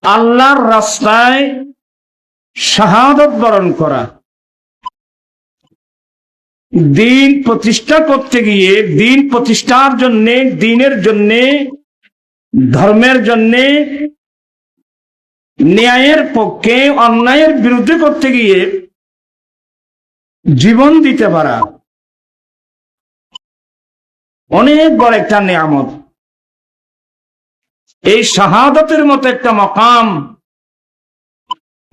আল্লাহর রাস্তায় শাহাদাত বরণ করা, দিন প্রতিষ্ঠা করতে গিয়ে, দিন প্রতিষ্ঠার জন্য, দিনের জন্য, ধর্মের জন্য, ন্যায়ের পক্ষে অন্যায়ের বিরুদ্ধে করতে গিয়ে জীবন দিতে পারা অনেক বড় একটা নিয়ামত। এই শাহাদাতের মতো একটা মাকাম,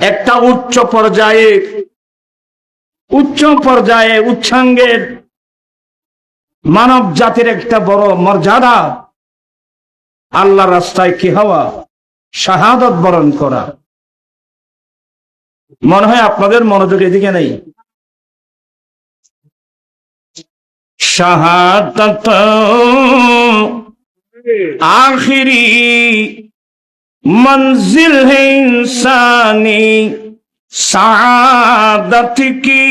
একটা উচ্চ পর্যায়ে উচ্চাঙ্গের মানব জাতির একটা বড় মর্যাদা, আল্লাহর রাস্তায় কি হওয়া, শাহাদাত বরণ করা। মনে হয় আপনাদের মনোযোগ এদিকে নেই। শাহাদাত आखिरी मंजिल है इंसानी सादत की,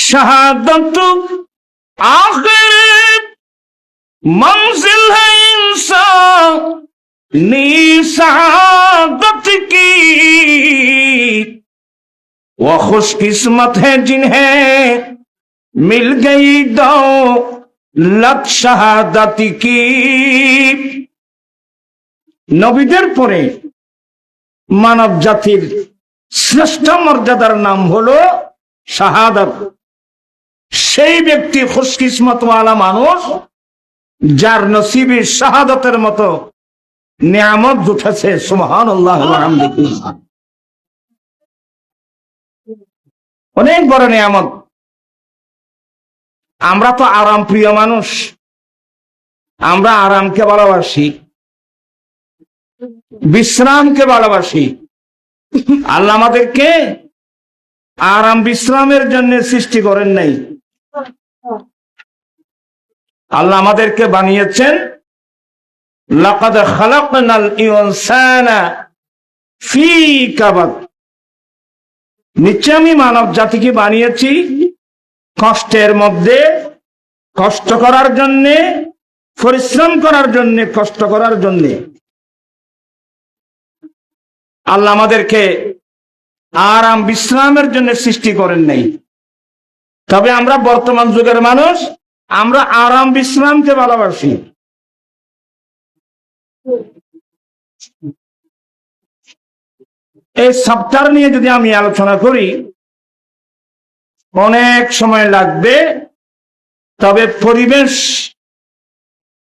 शहादत आखिरी मंजिल है इंसानी सादत की, वो खुशकिस्मत है जिन्हें मिल गई दो लत শাহাদাতি কি। নবীদের পরে মানব জাতির শ্রেষ্ঠ মর্যাদার নাম হলো শাহাদাত। সেই ব্যক্তি খুশকিসমতওয়ালা মানুষ যার নসিবে শাহাদাতের মতো নিয়ামত জুটেছে। সুবহানাল্লাহ ওয়া বিহামদিহি। অনেক বড় নিয়ামত। আমরা তো আরাম প্রিয় মানুষ, আমরা আরামকে ভালোবাসি, বিশ্রামকে ভালোবাসি। আল্লাহ আমাদেরকে আরাম বিশ্রামের জন্য সৃষ্টি করেন নাই। আল্লাহ আমাদেরকে বানিয়েছেন লাকাদ খালাকনাল ইনসানা ফি কাবাদ, নিশ্চয় আমি মানব জাতিকে বানিয়েছি কষ্টের মধ্যে, কষ্ট করার জন্য, পরিশ্রম করার জন্য, কষ্ট করার জন্য। আল্লাহ আমাদেরকে আরাম বিশ্রামের জন্য সৃষ্টি করেন নাই। তবে আমরা বর্তমান যুগের মানুষ, আমরা আরাম বিশ্রামকে ভালোবাসি। এই সাবটার নিয়ে যদি আমি আলোচনা করি অনেক সময় লাগবে, তবে পরিবেশ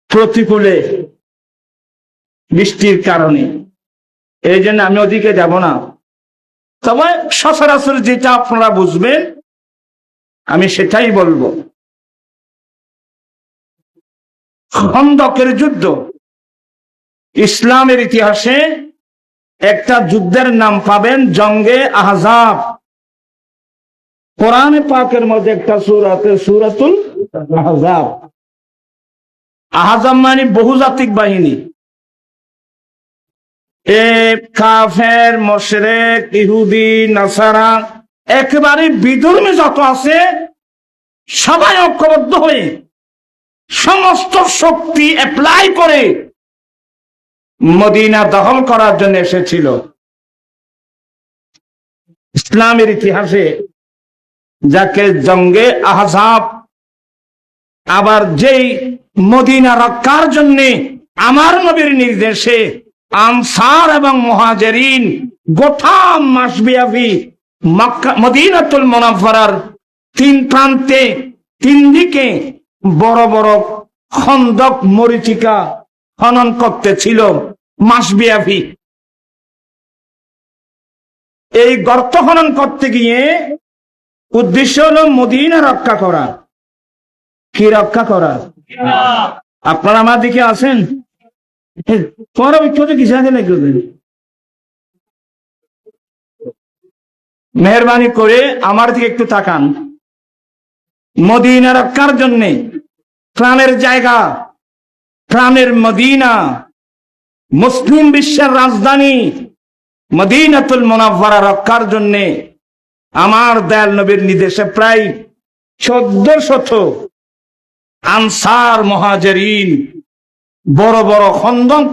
প্রতিকূলে, বৃষ্টির কারণে, এই জন্য আমি ওদিকে যাব না। তবে সচরাচর যেটা আপনারা বুঝবেন আমি সেটাই বলবো। খন্দকের যুদ্ধ ইসলামের ইতিহাসে একটা যুদ্ধের নাম পাবেন, জঙ্গে আহজাব। কোরআনে পাকের মধ্যে একটা সূরাতে সূরাতুল আহজাব। আহজাব মানে বহুজাতিক বাহিনী। কাফের, মুশরিক, ইহুদি, নাসারা, একেবারে বিধর্মী যত আছে সবাই ঐক্যবদ্ধ হয়ে সমস্ত শক্তি অ্যাপ্লাই করে মদিনা দখল করার জন্য এসেছিল। ইসলামের ইতিহাসে যাকে জঙ্গে আহজাব, আবার যেই মদিনা রক্ষার জন্য আমার নবীর নির্দেশে আনসার এবং মুহাজিরিন গোটা মাসব্যাপী মদিনাতুল মুনাওয়ারার তিন প্রান্তে, তিন দিকে বড় বড় খন্দক, মরীচিকা খনন করতেছিল মাসব্যাপী। এই গর্ত খনন করতে গিয়ে উদ্দেশ্য হলো মদিনা রক্ষা করা। কি রক্ষা করা? আপনারা আমার দিকে আছেন? পরে কিসাকে লাগবে, মেহরবানি করে আমার দিকে একটু তাকান। মদিনা রক্ষার জন্য প্রাণের জায়গা, প্রাণের মদিনা, মুসলিম বিশ্বের রাজধানী মদিনাতুল মুনাওয়ারা রক্ষার জন্য আমার দয়াল নবীর নির্দেশে প্রায় 1400 আনসার মুহাজিরিন বড় বড় খন্দক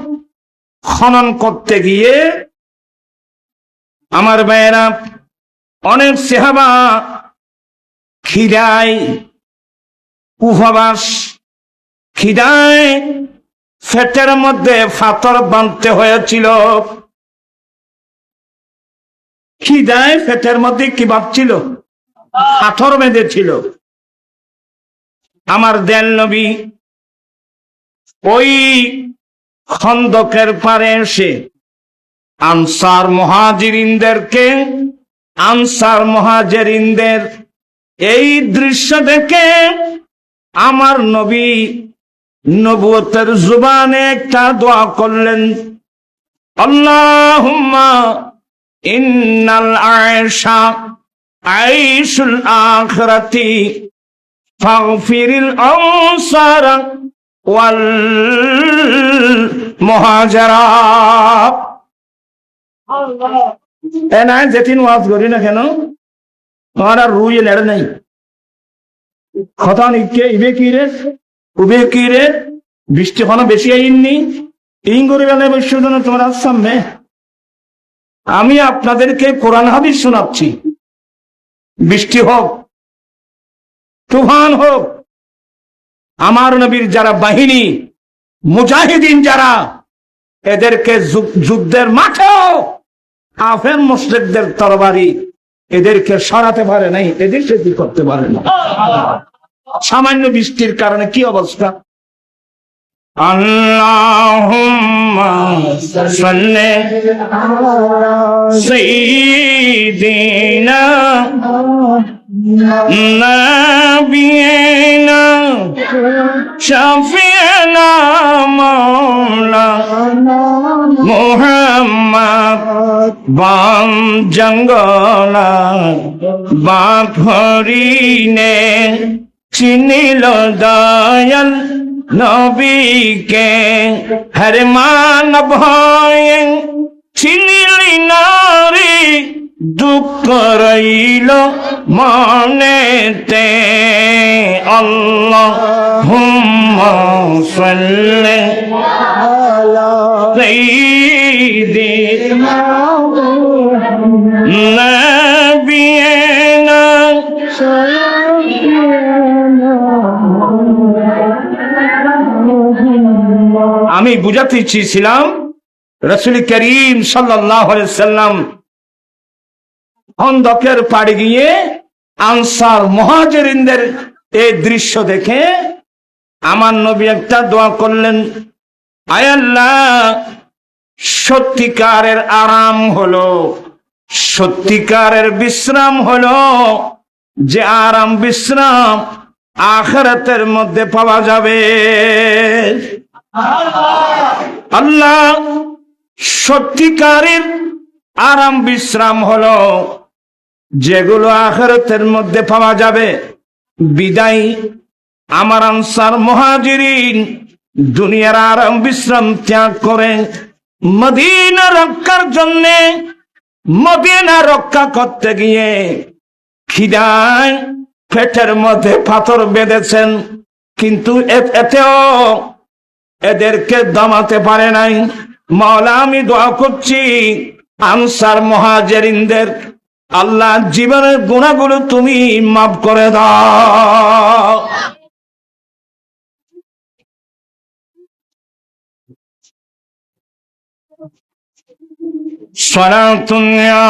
খনন করতে গিয়ে আমার ভাইয়েরা অনেক সাহাবা খিদায় উপবাস, খিদায় পেটের মধ্যে পাথর বাঁধতে হয়েছিল। খিদায় পেটের মধ্যে কি বাঁধছিল? পাথর বেঁধেছিল। আমার দেন নবী ওই খন্দকের পারে এসে আনসার মুহাজিরিনদের এই দৃশ্য দেখে আমার নবী নবুয়তের জুবানে একটা দোয়া করলেন, আল্লাহুম্মা ইন্নাল আয়শা আইশুল আখিরাতি ফাগফিরিল আনসারা ওয়াল মুহাজিরা। না যেদিন ওয়াজ করি না কেন আমার আর রুই লেড়ে নাই কথা নিকে ইবে কি রে উবে কি রে, বৃষ্টি কোনো বেশি আইননি ইং করে বেলা বৈশ্য তোমার সামনে আমি আপনাদেরকে কোরআন হাদিস শোনাচ্ছি। বৃষ্টি হোক, তুফান হোক, আমার নবীর যারা বাহিনী মুজাহিদিন যারা, এদেরকে যুদ্ধের মাঠেও কাফের মুশরিকদের তরবারি এদেরকে সরাতে পারে নাই, এদেরকে কি করতে পারে না। সামান্য বৃষ্টির কারণে কি অবস্থা। আল্লাহুম্মা সাল্লি আলা সাইয়্যিদিনা নাবিয়িনা শাফি'না মাওলানা মুহাম্মদ বাম জঙ্গলা বাখরিনে চিনিল দয়াল নবীকে হর মানব হয় চিনিলি নারী দুঃখ রইল মনেতে। আল্লাহুম্মা সাল্লি আলা সাইয়্যিদিনা নাবিয়িনা। আমি বুঝাতে চেয়েছিলাম রাসূল করিম সাল্লাল্লাহু আলাইহি সাল্লাম খন্দকের পাড়ে গিয়ে আনসার মুহাজিরিনদের এই দৃশ্য দেখে আমার নবী একটা দোয়া করলেন, আয় আল্লাহ, সত্যিকারের আরাম হলো, সত্যিকারের বিশ্রাম হলো যে আরাম বিশ্রাম আখিরাতের মধ্যে পাওয়া যাবে। আল্লাহ, সত্যিকারের আরাম বিশ্রাম হলো যেগুলো আখিরাতের মধ্যে পাওয়া যাবে। বিদায় আমার আনসার মুহাজিরিন দুনিয়ার আরাম বিশ্রাম ত্যাগ করে মদিনা রক্ষার জন্য, মদিনা রক্ষা করতে গিয়ে খিদায় পেটের মধ্যে পাথর বেঁধেছেন, কিন্তু এতেও এদেরকে দমাতে পারে নাই। মাওলা, আমি দোয়া করছি আনসার মুহাজিরিনদের আল্লাহ জীবনের গুনাহগুলো তুমি মাফ করে দাও। সালাতুন ইয়া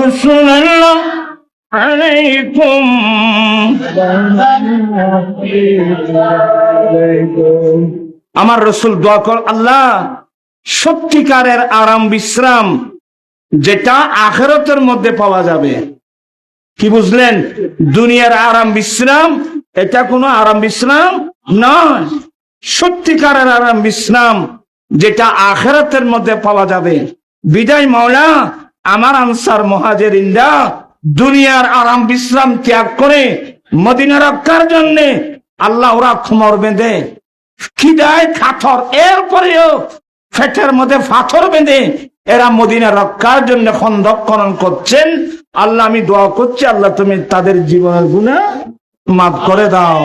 রাসূলুল্লাহ আলাইকুম। আমার রাসূল দোয়া কর, আল্লাহ সত্যিকারের আরাম বিশ্রাম যেটা আখিরাতের মধ্যে পাওয়া যাবে। কি বুঝলেন? দুনিয়ার আরাম বিশ্রাম এটা কোনো আরাম বিশ্রাম নয়, সত্যিকারের আরাম বিশ্রাম যেটা আখিরাতের মধ্যে পাওয়া যাবে। বিদায় মাওলা, আমার আনসার মুহাজিরিনরা দুনিয়ার আরাম বিশ্রাম ত্যাগ করে মদিনা রক্ষার জন্য আল্লাহ ওরা কোমর বেঁধে খিদায় পাথর, এরপরেও পেটের মধ্যে পাথর বেঁধে এরা মদিনা রক্ষার জন্য খন্দক খনন করছেন। আল্লাহ, আমি দোয়া করছি আল্লাহ তুমি তাদের জীবনের গুনাহ মাফ করে দাও।